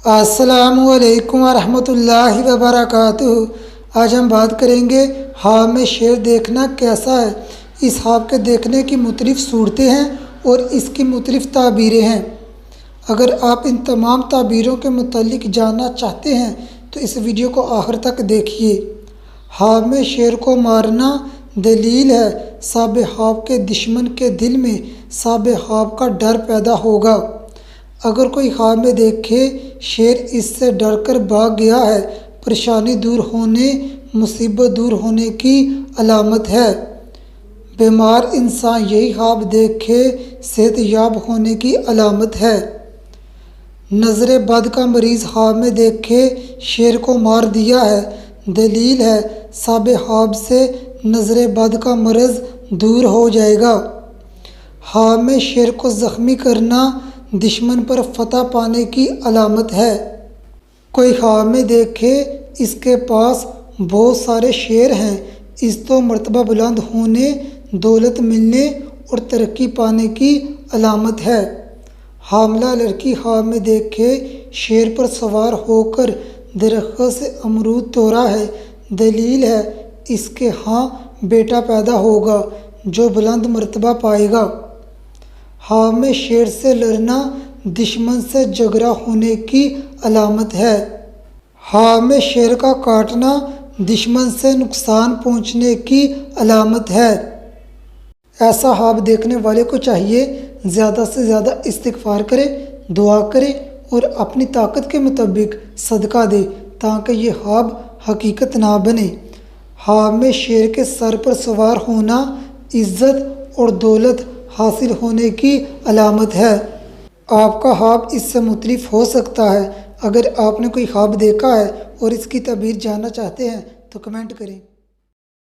अस्सलामुअलैकुम वरहमतुल्लाहि वबरकातुहू। आज हम बात करेंगे ख्वाब में शेर देखना कैसा है। इस ख्वाब के देखने की मुख्तलिफ सूरतें हैं और इसकी मुख्तलिफ ताबीरें हैं। अगर आप इन तमाम ताबीरों के मुतालिक जानना चाहते हैं तो इस वीडियो को आखिर तक देखिए। ख्वाब में शेर को मारना दलील है साहिब ख्वाब के दुश्मन के दिल में साहिब ख्वाब का डर पैदा होगा। अगर कोई ख्वाब में देखे शेर इससे डर कर भाग गया है, परेशानी दूर होने, मुसीबत दूर होने की अलामत है। बीमार इंसान यही ख्वाब देखे सेहतयाब होने की अलामत है। नज़र बद का मरीज़ ख्वाब में देखे शेर को मार दिया है, दलील है साहिब ख्वाब से नज़र बद का मर्ज़ दूर हो जाएगा। ख्वाब में शेर को ज़ख्मी करना दुश्मन पर फतह पाने की अलामत है। कोई ख्वाब में देखे इसके पास बहुत सारे शेर हैं, इस तो मर्तबा बुलंद होने, दौलत मिलने और तरक्की पाने की अलामत है। हामला लड़की ख्वाब में देखे शेर पर सवार होकर दरख्त से अमरूद तोड़ा है, दलील है इसके हाँ बेटा पैदा होगा जो बुलंद मर्तबा पाएगा। ख्वाब में शेर से लड़ना दुश्मन से झगड़ा होने की अलामत है। ख्वाब में शेर का काटना दुश्मन से नुकसान पहुंचने की अलामत है। ऐसा ख्वाब देखने वाले को चाहिए ज़्यादा से ज़्यादा इस्तिग़फ़ार करे, दुआ करे और अपनी ताकत के मुताबिक सदका दे ताकि ये ख्वाब हकीकत ना बने। ख्वाब में शेर के सर पर सवार होना इज़्ज़त और दौलत हासिल होने की अलामत है। आपका ख्वाब इससे मुख्तलिफ हो सकता है। अगर आपने कोई ख्वाब देखा है और इसकी ताबीर जानना चाहते हैं तो कमेंट करें।